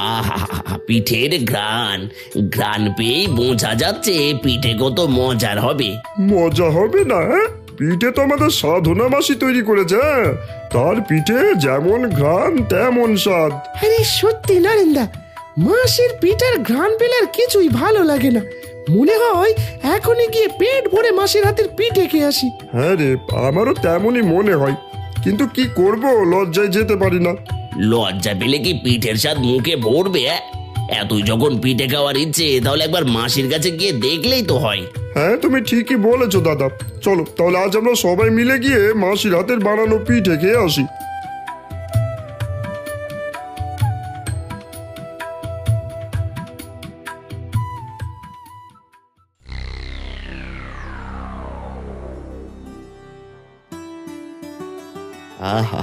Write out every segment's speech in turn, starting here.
আহা, পিঠের ঘ্রাণ ঘ্রাণ পেয়েই বোঝা যাচ্ছে পিঠে কত মজার হবে। মজা হবে না? হ্যাঁ, পিঠে তো আমাদের সাধনা মাসি তৈরি করেছে। হ্যাঁ, তার পিঠে যেমন ঘ্রাণ তেমন স্বাদ। আরে সত্যি নরেন্দা, মাসির পিঠার ঘ্রাণ পেলে আর কিছুই ভালো লাগে না। মনে হয় এখনই গিয়ে পেট ভরে মাসির হাতের পিঠে খেয়ে আসি। হ্যাঁ রে, আমারও তেমনই মনে হয়, কিন্তু কি করব, লজ্জায় যেতে পারি না। লজ্জা পেলে কি পিঠের স্বাদ মুখে ভরবে? এতই যখন পিঠে খাওয়ার ইচ্ছে, তাহলে একবার মাসির কাছে গিয়ে দেখলেই তো হয়। হ্যাঁ, তুমি ঠিকই বলেছো দাদা। চলো তাহলে আজ আমরা সবাই মিলে গিয়ে মাসির হাতের বানানো পিঠে খেয়ে আসি। আহা,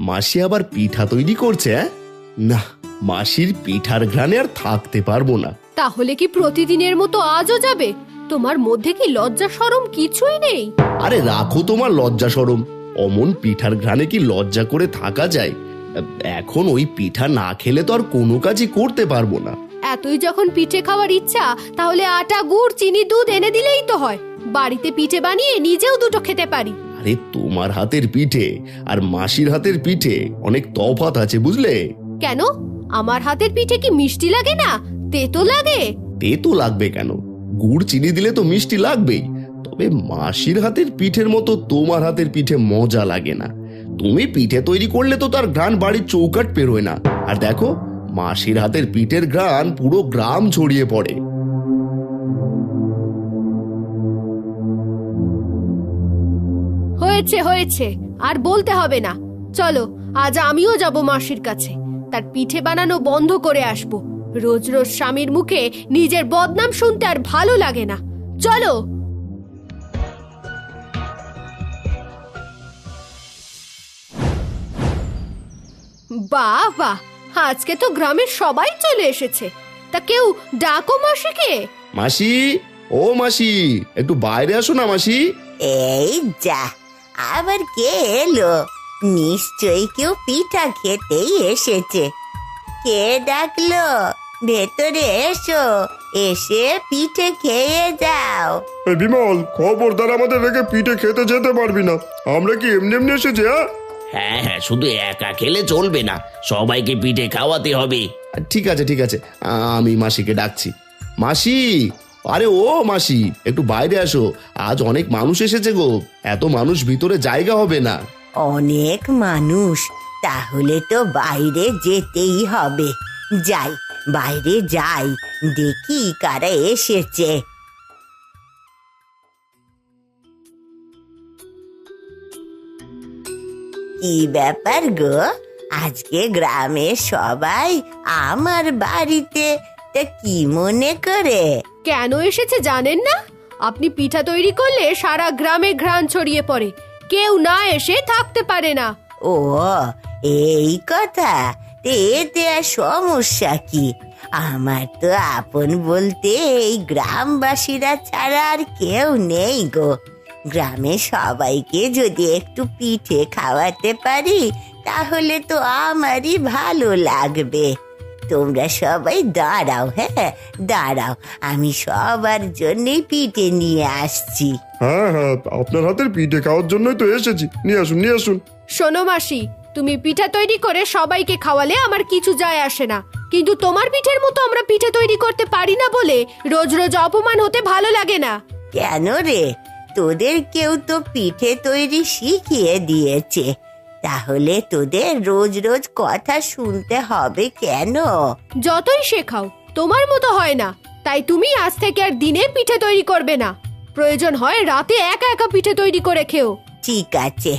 মাসি আবার পিঠা তৈরি করছে? না, মাসির পিঠার ঘ্রাণে আর থাকতে পারবো না। তাহলে কি প্রতিদিনের মতো আজও যাবে? তোমার মধ্যে কি লজ্জা শরম কিছুই নেই? আরে রাখো তোমার লজ্জা শরম। অমন পিঠার ঘ্রাণে কি লজ্জা করে থাকা যায়? এখন ওই পিঠা না খেলে তো আর কোনো কাজই করতে পারবো না। এতই যখন পিঠে খাওয়ার ইচ্ছা, তাহলে আটা, গুড়, চিনি, দুধ এনে দিলেই তো হয়। বাড়িতে পিঠে বানিয়ে নিজেও দুটো খেতে পারি। আরে তোমার হাতের পিঠে আর মাসির হাতের পিঠে অনেক তফাৎ আছে, বুঝলে? কেন? আমার হাতের পিঠে কি মিষ্টি লাগে না, তেতো লাগে? তেতো লাগবে কেন? গুড় চিনি দিলে তো মিষ্টি লাগবেই। তবে মাসির হাতের পিঠের মতো তোমার হাতের পিঠে মজা লাগে না। তুমি পিঠে তৈরি করলে তো তার ঘ্রাণ বাড়ির চৌকাট পেরোয় না। আর দেখো, মাসির হাতের পিঠের ঘ্রাণ পুরো গ্রাম ছড়িয়ে পড়ে। হয়েছে হয়েছে, আর বলতে হবে না। চলো, আজ আমিও যাব মাসির কাছে, তার পিঠে বানানো বন্ধ করে আসব। রোজ রোজ স্বামীর মুখে নিজের বদনাম শুনতে আর ভালো লাগে না। চলো। বাহ বাহ, আজকে তো গ্রামের সবাই চলে এসেছে। তা কেউ ডাকো মাসিকে। মাসি, ও মাসি, একটু বাইরে আসো না মাসি। এই যা, আবার কে এলো? নিশ্চয়ই কেউ পিঠা খেতেই এসেছে। কে ডাকলো? ভেতরে এসো, এসে পিঠে খেয়ে যাও। এই বিমল, খবরদার আমাদের রেখে পিঠে খেতে যেতে পারবি না। আমরা কি এমনি এমনি এসেছি? হ্যাঁ হ্যাঁ, শুধু একা খেলে চলবে না, সবাইকে পিঠে খাওয়াতে হবে। ঠিক আছে ঠিক আছে, আমি মাসিকে ডাকছি। মাসি, আরে ও মাসি, একটু বাইরে আসো। আজ অনেক মানুষ এসেছে গো, এত মানুষ ভিতরে জায়গা হবে না। অনেক মানুষ, তাহলে তো বাইরে যেতেই হবে। যাই, বাইরে যাই, দেখি কারা এসেছে। কি ব্যাপার গো, আজকে গ্রামের সবাই আমার বাড়িতে? তা কি মনে করে? কেন এসেছে জানেন না? আপনি পিঠা তৈরি করলে সারা গ্রামে ঘ্রাণ ছড়িয়ে পড়ে, কেউ না এসে থাকতে পারে না। ও, এই কথা। এতে আর সমস্যা কি? আমার তো আপন বলতে এই গ্রামবাসীরা ছাড়া আর কেউ নেই গো। গ্রামে সবাইকে যদি একটু পিঠে খাওয়াতে পারি, তাহলে তো আমারই ভালো লাগবে। তোমরা সবাই দাঁড়াও, হ্যাঁ দাঁড়াও, আমি সবার জন্যই পিঠে নিয়ে আসছি। হ্যাঁ হ্যাঁ, আপনার হাতের পিঠে খাওয়ার জন্যই তো এসেছি। নিয়ে আসুন নিয়ে আসুন। শোনো মাসি, তুমি পিঠা তৈরি করে সবাইকে খাওয়ালে আমার কিছু যায় আসে না, কিন্তু তোমার পিঠের মতো আমরা পিঠে তৈরি করতে পারি না বলে রোজ রোজ অপমান হতে ভালো লাগে না। কেন রে, তোদের কেউ তো পিঠে তৈরি শিখিয়ে দিয়েছে, তাহলে তোদের রোজ রোজ কথা শুনতে হবে কেন? যতই শেখাও তোমার মতো হয় না, তাই তুমি আজ থেকে আর দিনে পিঠে তৈরি করবে না। প্রয়োজন হয় রাতে একা একা পিঠে তৈরি করে খেও। ঠিক আছে,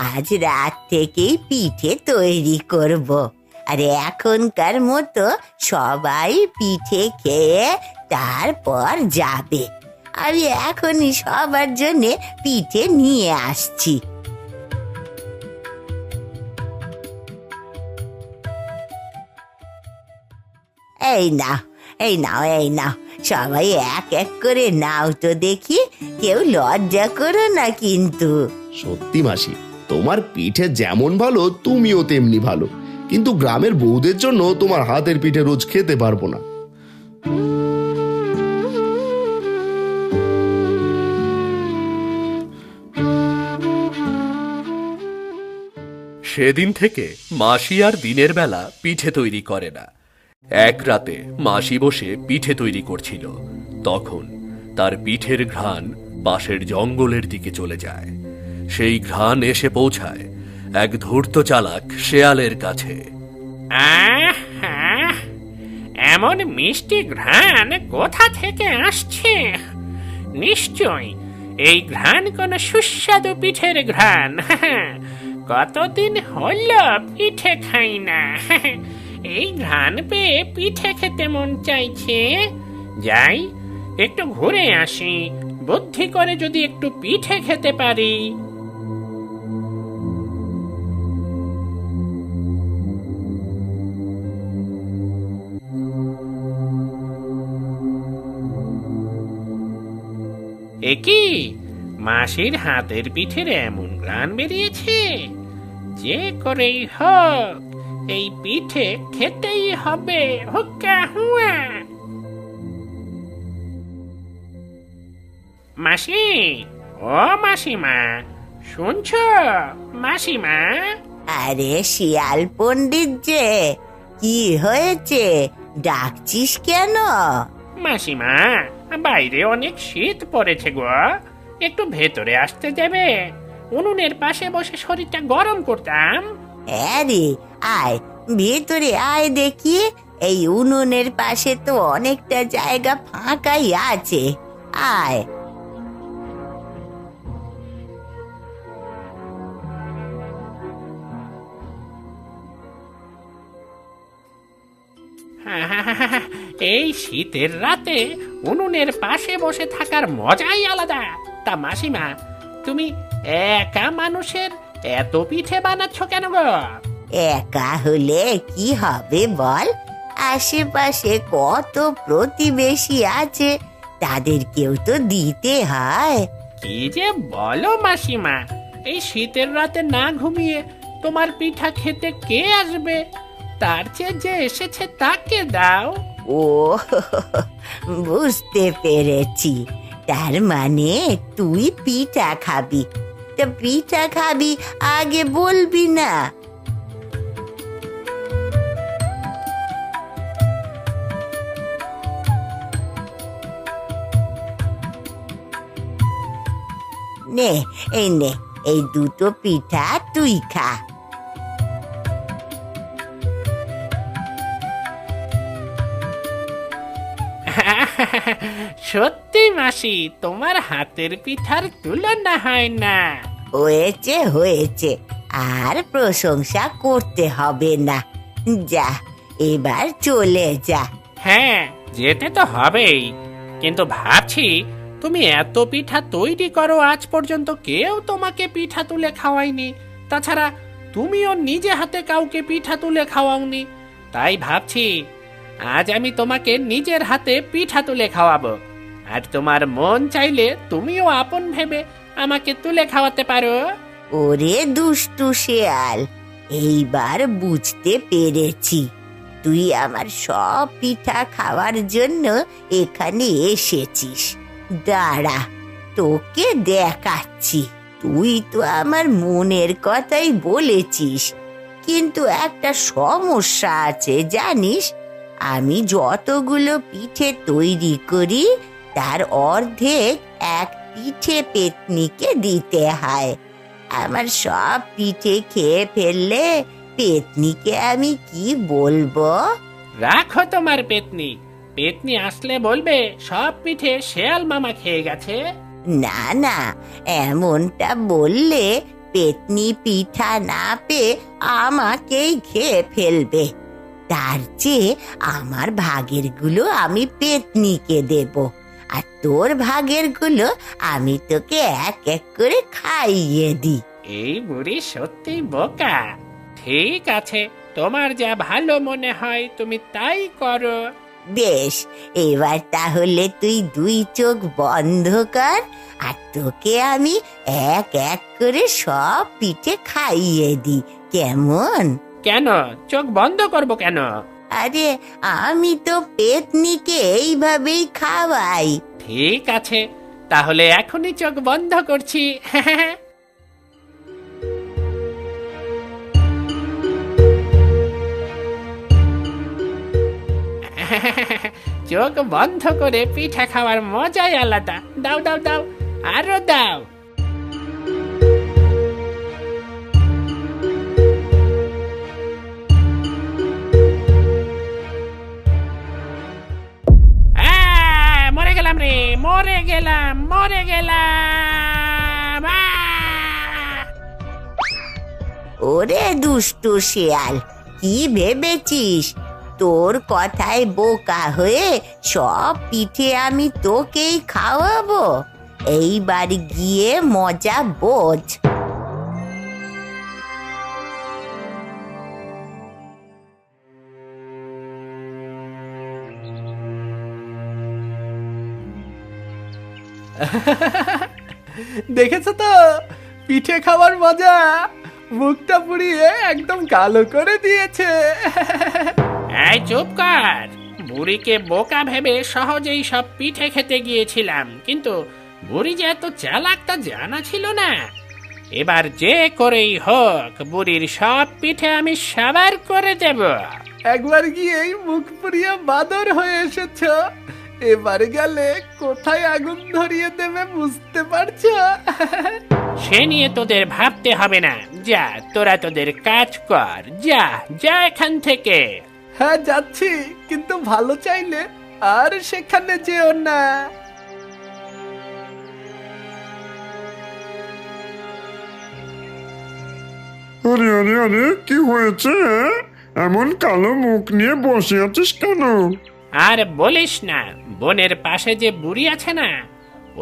আজ রাত থেকেই পিঠে তৈরি করব। আর এখনকার মতো সবাই পিঠে খেয়ে তারপর যাবে। আমি এখনই সবার জন্য পিঠে নিয়ে আসছি। এই নাও, এই নাও, এই নাও, সবাই এক এক করে নাও তো দেখি, কেউ লজ্জা করো না কিন্তু। সত্যি মাসি, তোমার পিঠে যেমন ভালো তুমিও তেমনি ভালো, কিন্তু গ্রামের বউদের জন্য তোমার হাতের পিঠে রোজ খেতে পারবো না। সেদিন থেকে মাসি আর দিনের বেলা পিঠে তৈরি করে না। এক রাতে মাসি বসে পিঠে তৈরি করছিল, তখন তার পিঠের ঘ্রাণ পাশের জঙ্গলের দিকে চলে যায়। সেই ঘ্রাণ এসে পৌঁছায় এক ধূর্ত চালাক শেয়ালের কাছে। এমন মিষ্টি ঘ্রাণ কোথা থেকে আসছে? নিশ্চয় এই ঘ্রাণ কোন সুস্বাদু পিঠের ঘ্রাণ। কতদিন হলো পিঠে খাই না, এই ঘ্রাণ পেয়ে পিঠে খেতে মন চাইছে। যাই একটু ঘুরে আসি, বুদ্ধি করে যদি একটু পিঠে খেতে পারি। একি মাসির হাতের পিঠের এমন ঘ্রাণ বেরিয়েছে, যে করেই হোক এই পিঠে খেতেই হবে। হুক্কা হুয়া। মাসি, ও মাসিমা, শুনছ মাসিমা? আরে শিয়াল পণ্ডিত যে, কি হয়েছে, ডাকছিস কেন? মাসিমা, বাইরে অনেক শীত পড়েছে গো, একটু ভেতরে আসতে দেবে? উনুনের পাশে বসে শরীরটা গরম করতাম। আরে আয়, ভেতরে আয় দেখি। এই উনুনের পাশে তো অনেকটা জায়গা ফাঁকাই আছে, আয়। এই শীতের রাতে উনুনের পাশে বসে থাকার মজাই আলাদা। তা মাসিমা, তুমি একা মানুষের এত পিঠে বানাচ্ছ কেন গো? একা হলে কি হবে বল, আশেপাশে কত প্রতিবেশী আছে, তাদেরকেও তো দিতে হয়। কি যে বলো মাসিমা, এই শীতের রাতে না ঘুমিয়ে তোমার পিঠা খেতে কে আসবে? তার চেয়ে যে এসেছে তাকে দাও। ও, বুঝতে পেরেছি, তার মানে তুই পিঠা খাবি। তা পিঠা খাবি আগে বলবি না? নে, এই দুটো পিঠা তুই খা। সত্যি মাসি, তোমার হাতের পিঠার তুলনা হয় না। হয়েছে হয়েছে, আর প্রশংসা করতে হবে না। যা, এবার চলে যা। হ্যাঁ, যেতে তো হবেই, কিন্তু ভাবছি তুমি এত পিঠা তৈরি করো, আজ পর্যন্ত কেউ তোমাকে পিঠা তুলে খাওয়ায়নি। তাছাড়া তুমিও নিজে হাতে কাউকে পিঠা তুলে খাওয়াওনি। তাই ভাবছি আজ আমি তোমাকে নিজের হাতে পিঠা তুলে খাওয়াবো। আর তোমার মন চাইলে তুমিও আপন ভেবে আমাকে তুলে খাওয়াতে পারো। ওরে দুষ্টু শেয়াল, এইবার বুঝতে পেরেছি তুই আমার সব পিঠা খাওয়ার জন্য এখানে এসেছিস। দাঁড়া, তোকে দেখাচ্ছি। তুই তো আমার মনের কথাই বলেছিস, কিন্তু একটা সমস্যা আছে জানিস। আমি যতগুলো পিঠে তৈরি করি তার অর্ধেক এক পিঠে পেতনিকে দিতে হয়। আমার সব পিঠে খেয়ে ফেললে পেতনিকে আমি কি বলবো? রাখো তোমার পেতনি, পেতনি আসলে বলবে সব পিঠে শেয়াল মামা খেয়ে গেছে। না না, এমনটা বললে পেতনি পিঠা না পেয়ে আমাকেই খেয়ে ফেলবে। তার চেয়ে আমার ভাগের গুলো আমি পেতনিকে দেব, আর তোর ভাগের গুলো আমি তোকে এক এক করে খাইয়ে দিই। এই বুড়ি সত্যি বোকা। ঠিক আছে, তোমার যা ভালো মনে হয় তুমি তাই করো। বেশ, এবার তাহলে তুই দুই চোখ বন্ধ কর, আর তোকে আমি এক এক করে সব পিঠে খাইয়ে দিই, কেমন? কেন চোখ বন্ধ করব কেন? আরে আমি তো পেতনিকে এইভাবেই খাওয়াই। ঠিক আছে, তাহলে এখনই চোখ বন্ধ করছি। চোখ বন্ধ করে পিঠা খাওয়ার মজাই আলাদা। দাও দাও দাও, আরো দাও। মরে গেলাম রে, মরে গেলাম, মরে গেলাম। ওরে দুষ্টু শিয়াল, কি ভেবেছিস তোর কথায় বোকা হয়ে সব পিঠে আমি তোকেই খাওয়াবো? এইবার গিয়ে মজা বোঝ। দেখেছো তো পিঠে খাওয়ার মজা? মুখটা পুড়িয়ে একদম কালো করে দিয়েছে। এই চুপ কর। বুড়িকে বোকা ভেবে সহজেই সব পিঠে খেতে গিয়েছিলাম, কিন্তু বুড়ি যে এত চালাক তা জানা ছিল না। এবার যে করেই হোক বুড়ির সব পিঠে আমি সাবার করে দেব। একবার গিয়েই মুখ পুড়িয়ে বাদর হয়ে এসেছ, এবারে গেলে কোথায় আগুন ধরিয়ে দেবে বুঝতে পারছো? সে নিয়ে তোদের ভাবতে হবে না। যা, তোরা তোদের কাজ কর। যা যা এখান থেকে। হ্যাঁ যাচ্ছি, কিন্তু ভালো চাইলে আর সেখানে যেও না। আরে আরে আরে, কি হয়েছে? এমন কালো মুখ নিয়ে বসে আছিস কেন? আর বলিস না, বনের পাশে যে বুড়ি আছে না,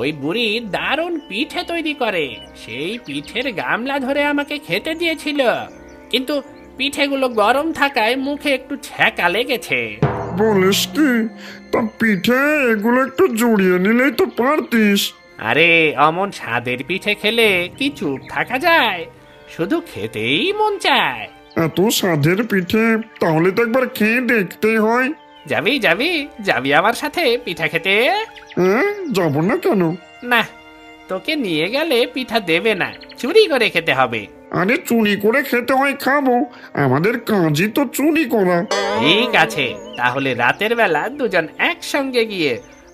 ওই বুড়ি দারুণ পিঠে তৈরি করে। সেই পিঠের গামলা ধরে আমাকে খেতে দিয়েছিল, কিন্তু পিঠেগুলো গরম থাকায় মুখে একটু ছ্যাঁকা লেগেছে। বলিস কি? তা পিঠে এগুলো একটু জড়িয়ে নিলেই তো পারতিস। আরে অমন স্বাদের পিঠে খেলে কি চুপ থাকা যায়? শুধু খেতেই মন চায়। এত স্বাদের পিঠে, তাহলে তো একবার খেয়ে দেখতে হয়। যাবি যাবি যাবি আমার সাথে পিঠা খেতে? হ্যাঁ, যাবো না কেন? না, তোকে নিয়ে গেলে পিঠা দেবে না, চুরি করে খেতে হবে। আরে চুরি করে খেতে হয়, খাবো। আমাদের কাজই তো চুরি করা। ঠিক আছে, তাহলে রাতের বেলা দুজন একসঙ্গে গিয়ে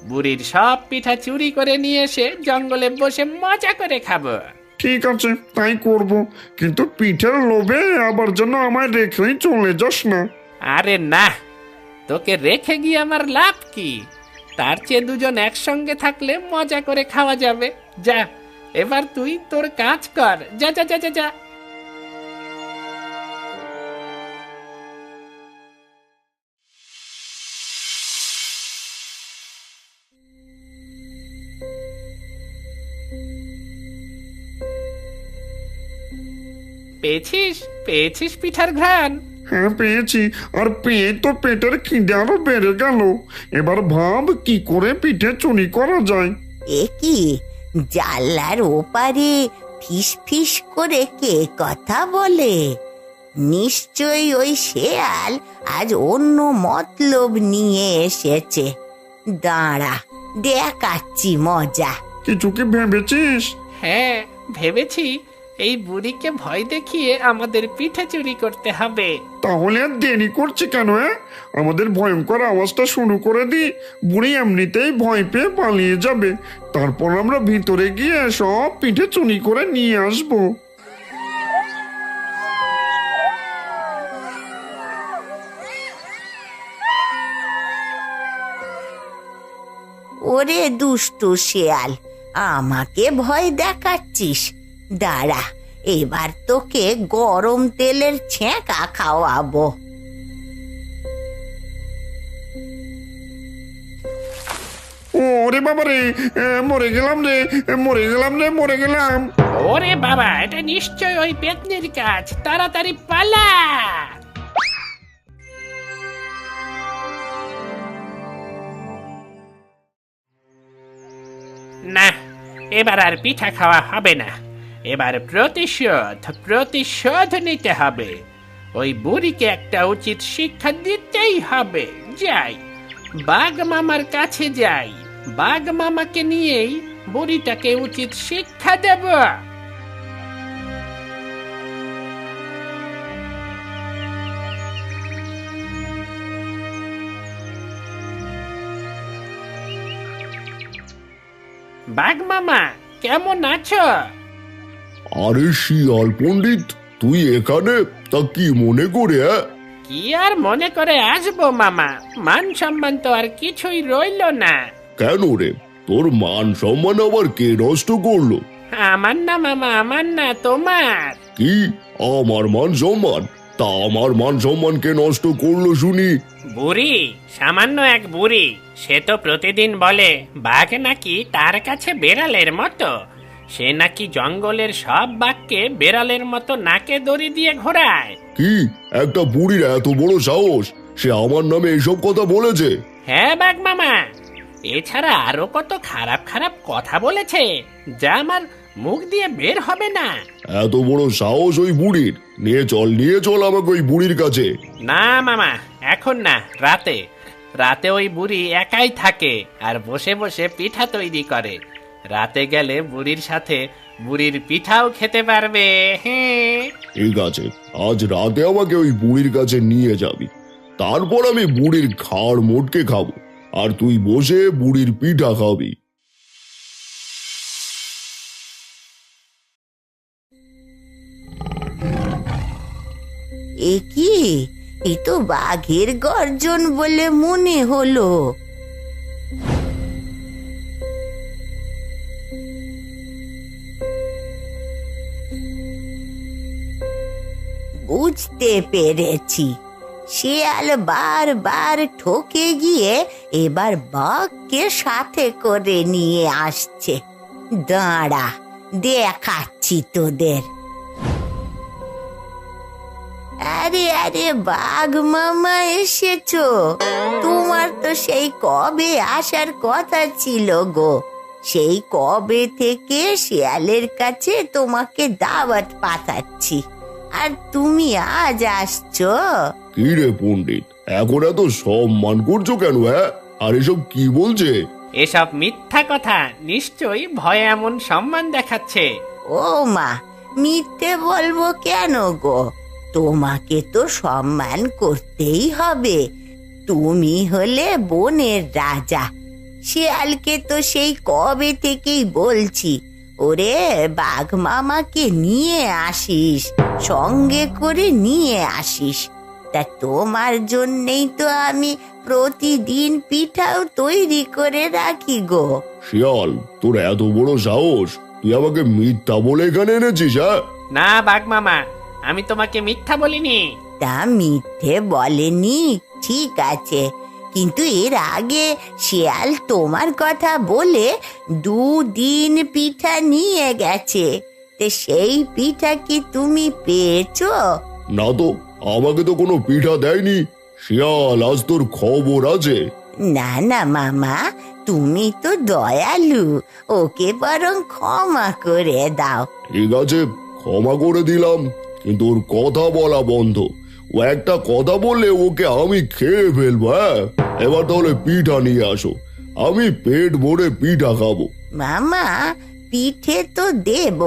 বুড়ির সব পিঠা চুরি করে নিয়ে এসে জঙ্গলে বসে মজা করে খাবো। ঠিক আছে, তাই করব। কিন্তু পিঠের লোভে আবার যেন আমায় রেখেই চলে যাস না। আরে না, তোকে রেখে গিয়ে আমার লাভ কি? তার চেয়ে দুজন একসঙ্গে থাকলে মজা করে খাওয়া যাবে। যা, এবার তুই তোর কাজ কর। যা যা যা যা যা। পেয়েছিস পেয়েছিস পিঠার ঘ্রাণ? হ্যাঁ পেয়েছি, আর পেয়ে তো পেটের খিদে আরো বেড়ে গেল। এবার ভাব কি করে পিঠে চুরি করা যায়। এ কি, জানলার ওপারে ফিস ফিস করে কে কথা বলে? নিশ্চয়ই ওই শেয়াল আজ অন্য মতলব নিয়ে এসেছে। দাঁড়া, দেখাচ্ছি মজা। কিছু কি ভেবেছিস? হ্যাঁ ভেবেছি, এই বুড়িকে ভয় দেখিয়ে আমাদের পিঠে চুরি করতে হবে। তাহলে আর দেরি করছি কেন? আমাদের ভয়ঙ্কর আওয়াজটা শুরু করে দিই। বুড়ি এমনিতেই ভয় পেয়ে পালিয়ে যাবে। তারপর আমরা ভিতরে গিয়ে সব পিঠে চুরি করে নিয়ে আসবো। ওরে দুষ্টু শেয়াল, আমাকে ভয় দেখাচ্ছিস? দাঁড়া, এবার তোকে গরম তেলের ছ্যাঁকা খাওয়াবো। ওরে বাবা রে, মরে গেলাম রে, মরে গেলাম রে, মরে গেলাম। ওরে বাবা, এটা নিশ্চয় ওই পেতনির কাজ। তাড়াতাড়ি পালা। না, এবার আর পিঠা খাওয়া হবে না। এবার প্রতিশোধ নিতে হবে। ওই বুড়িকে একটা উচিত শিক্ষা দিতেই হবে। যাই, বাঘ মামার কাছে যাই, বাঘ মামাকে নিয়েই বুড়িটাকে উচিত শিক্ষা দেব। বাঘ মামা, কেমন আছো? আরে শিয়াল পণ্ডিত, তুই এখানে? তা কি মনে করে? কি আর মনে করে আসবো মামা, মান সম্মান তো আর কিছুই রইলো না। কেন রে, তোর মান সম্মান আবার কে নষ্ট করলো? আমার না মামা, আমার না, তোমার। কি আমার মান সম্মান? তা আমার মান সম্মান কে নষ্ট করলো শুনি? বুড়ি, সামান্য এক বুড়ি, সে তো প্রতিদিন বলে বাঘ নাকি তার কাছে বেড়ালের মতো। সে নাকি জঙ্গলের সব বাঘকে বেড়ালের মতো নাকে দড়ি দিয়ে ঘোরায়। কি একটা বুড়ির এত বড় সাহস, সে আমার নামে এসব কথা বলেছে? হ্যাঁ বাঘ মামা, এছাড়া আরো কত খারাপ খারাপ কথা বলেছে, যা আমার মুখ দিয়ে বের হবে না। এত বড় সাহস ওই বুড়ির? নিয়ে চল আমাকে ওই বুড়ির কাছে। না মামা, এখন না, রাতে। রাতে ওই বুড়ি একাই থাকে আর বসে বসে পিঠা তৈরি করে। রাতে গেলে বুড়ির সাথে বুড়ির পিঠাও খেতে পারবে। হ্যাঁ, ঠিক আছে, আজ রাতে আমাকে ওই বুড়ির কাছে নিয়ে যাবি। তারপর আমি বুড়ির ঘাড় মোটকে খাবো, আর তুই বসে বুড়ির পিঠা খাবি। এ কি, এ তো বাঘের গর্জন বলে মনে হলো। বুঝতে পেরেছি, শিয়াল বারবার ঠকে গিয়ে এবার বাঘকে সাথে করে নিয়ে আসছে। দাঁড়া, দেখাচ্ছি তোদের। আরে আরে বাঘ মামা, এসেছো? তোমার তো সেই কবে আসার কথা ছিল গো। সেই কবে থেকে শিয়ালের কাছে তোমাকে দাওয়াত পাঠাচ্ছি, আর তুমি আজ আসছো? কি রে পণ্ডিত, এখন এত সম্মান করছো কেন? আর এসব কি বলছে? এসব মিথ্যা কথা, নিশ্চয়ই ভয়ে এমন সম্মান দেখাচ্ছে। ও মা, মিথ্যে বলবো কেন গো? তোমাকে তো সম্মান করতেই হবে। তুমি হলে বনের রাজা। শিয়ালকে তো সেই কবে থেকেই বলছি, ওরে বাঘ মামাকে নিয়ে আসিস, সঙ্গে করে নিয়ে আসিস। তা তোমার জন্যই তো আমি প্রতিদিন পিঠাও তৈরি করে রাখি গো। শিয়াল, তোর এত বড় সাহস, তুই আমাকে মিথ্যা বলে এখানে এনেছিস? না বাঘ মামা, আমি তোমাকে মিথ্যা বলিনি। তা মিথ্যে বলেনি, ঠিক আছে, কিন্তু এর আগে শিয়াল তোমার কথা বলে 2 দিন পিঠা নিয়ে গেছে। তে সেই পিঠা কি তুমি পেয়েছো? না তো, আমাকে তো কোনো পিঠা দেয়নি। শিয়াল, আজ তোর খবর আছে। না না মামা, তুমি তো দয়ালু, ওকে বরং ক্ষমা করে দাও। ঠিক আছে, ক্ষমা করে দিলাম, কিন্তু ওর কথা বলা বন্ধ। ও একটা কথা বললে ওকে আমি খেয়ে ফেলবো। এবার তাহলে পিঠা নিয়ে আসো, আমি পেট ভরে পিঠা খাবো। মামা, পিঠে তো দেব,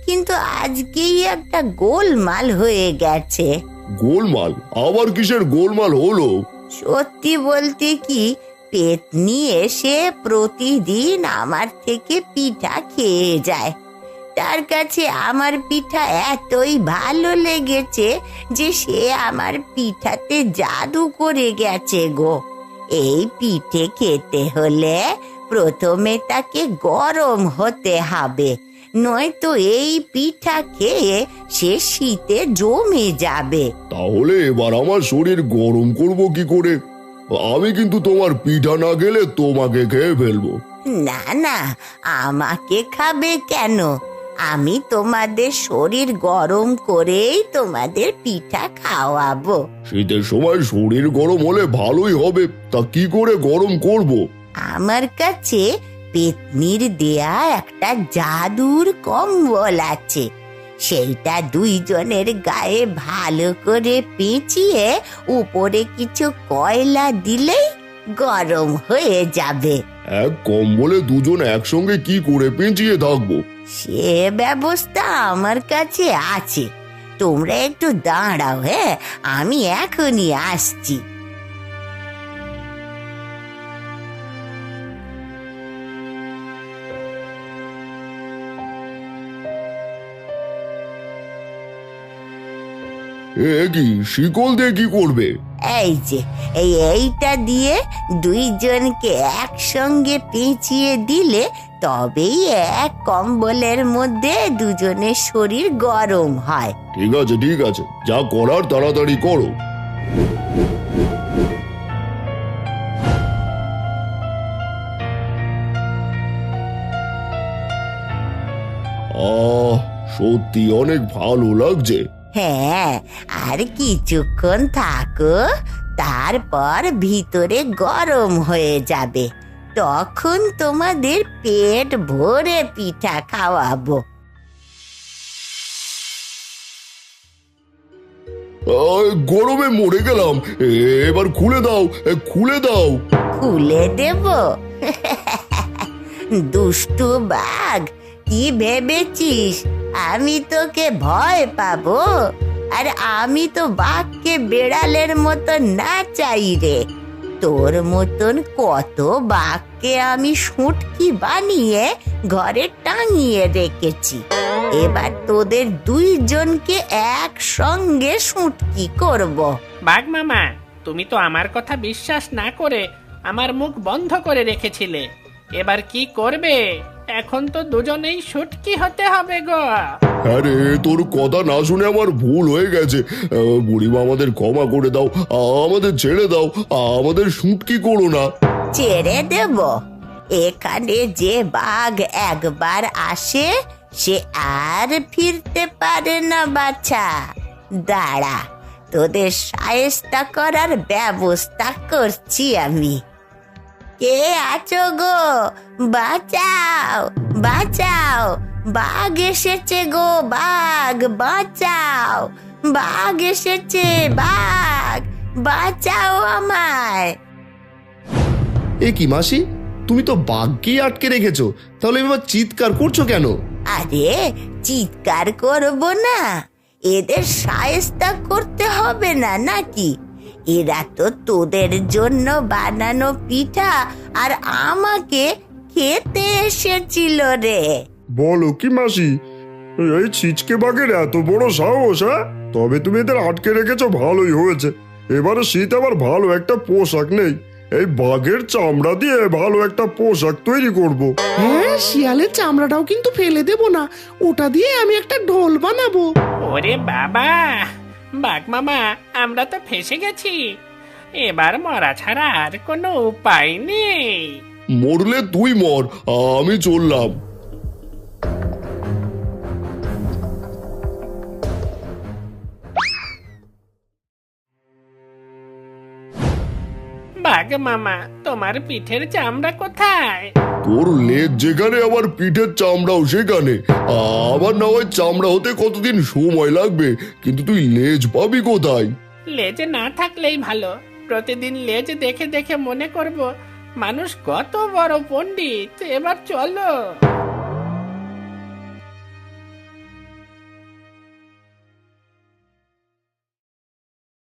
কিন্তু আজকেই একটা গোলমাল হয়ে গেছে। গোলমাল? আবার কিসের গোলমাল হলো? সত্যি বলতে কি, পেতনি এসে প্রতিদিন আমার থেকে পিঠা খেয়ে যায়। তার কাছে আমার পিঠা এতই ভালো লেগেছে যে সে আমার পিঠাতে জাদু করে গেছে গো। এই পিঠে খেতে হলে প্রথমে তাকে গরম হতে হবে, নয়তো এই পিঠা খেয়ে সে শীতে জমে যাবে। তাহলে এবার আমার শরীর গরম করব কি করে? আমি কিন্তু তোমার পিঠা না গেলে তোমাকে খেয়ে ফেলবো। না না, আমাকে খাবে কেন? আমি তোমাদের শরীর গরম করেই তোমাদের পিঠা খাওয়াবো। শীতের সময় শরীর গরম হলে ভালোই হবে, তা কি করে গরম করব? আমার কাছে পেতনির দেয়া একটা জাদুর কম্বল আছে। সেইটা দুইজনের গায়ে ভালো করে পেঁচিয়ে উপরে কিছু কয়লা দিলেই গরম হয়ে যাবে। এক কম্বলে দুজন একসঙ্গে কি করে পেঁচিয়ে থাকবো? সে ব্যবস্থা আমার কাছে আছে, তোমরা একটু দাঁড়াও, হ্যাঁ, আমি এখনই আসছি। এ কি, শিকল দিয়ে কি করবে? এই যে এইটা দিয়ে দুইজনকে একসঙ্গে পেঁচিয়ে দিলে তবেই এক কম্বলের মধ্যে দুজনের শরীর গরম হয়। ঠিক আছে ঠিক আছে, যা করার তাড়াতাড়ি করো। সত্যি অনেক ভালো লাগছে। হ্যাঁ, আর কিছুক্ষণ থাকো, তারপর ভিতরে গরম হয়ে যাবে, তখন তোমাদের পেট ভরে পিঠা খাওয়াবো। গরমে মরে গেলাম, এবার খুলে দাও, খুলে দাও। খুলে দেব? দুষ্টু বাঘ, কি ভেবেছিস আমি তোকে ভয় পাবো? আর আমি তো বাঘকে বেড়ালের মতো না চাই রে। তোর মতন কত বাঘকে আমি শুটকি বানিয়ে ঘরে টাঙিয়ে রেখেছি। এবার তোদের দুইজনকে একসঙ্গে শুটকি করব। বাঘ মামা, তুমি তো আমার কথা বিশ্বাস না করে আমার মুখ বন্ধ করে রেখেছিলে, এবার কি করবে? এখন তো দুজনেই শুটকি হতে হবে গো। আরে তোর কথা না শুনে আমার ভুল হয়ে গেছে, বুড়িমা আমাদের ক্ষমা করে দাও, আমাদের ছেড়ে দাও, আমাদের শুটকি করো না। ছেড়ে দেব? এখানে যে বাঘ একবার আসে সে আর ফিরতে পারে না বাছা। দাঁড়া, তোদের শায়েস্তা করার ব্যবস্থা করছি আমি। কে আছো গো? বাঁচাও বাঁচাও, বাঘ এসেছে গো, বাঘ বাঁচাও, বাঘ এসেছে, বাঘ বাঁচাও আমায়। এ কি মাসি, তুমি তো বাঘকেই আটকে রেখেছো, তাহলে এবার চিৎকার করছো কেন? আরে চিৎকার করব না, এদের শায়েস্তা করতে হবে না নাকি? এরা তো তোদের জন্য বানানো পিঠা আর আমাকে খেতে এসেছিল রে। বলো কি মাসি, এই ছিচকে বাঘের এত বড় সাহস? হ্যাঁ, তবে তুমি এদের আটকে রেখেছো, ভালোই হয়েছে। এবারে শীত আবার ভালো একটা পোশাক নেই, এই বাঘের চামড়া দিয়ে ভালো একটা পোশাক তৈরি করব। হ্যাঁ, শিয়ালের চামড়াটাও কিন্তু ফেলে দেব না, ওটা দিয়ে আমি একটা ঢোল বানাবো। ওরে বাবা, বাঘ মামা, আমরা তো ফেসে গেছি, এবার মরা ছাড়া আর কোনো উপায় নেই। মরলে তুই মর, আমি চললাম। বাঘ মামা, তোমার পিঠের চামড়া কোথায়? তোর লেজ যেখানে আমার পিঠের চামড়াও সেখানে। আবার না হয় চামড়া হতে কতদিন সময় লাগবে, কিন্তু তুই লেজ পাবি কোথায়? লেজ না থাকলেই ভালো, প্রতিদিন লেজ দেখে দেখে মনে করব মানুষ কত বড় পণ্ডিত। এবার চলো।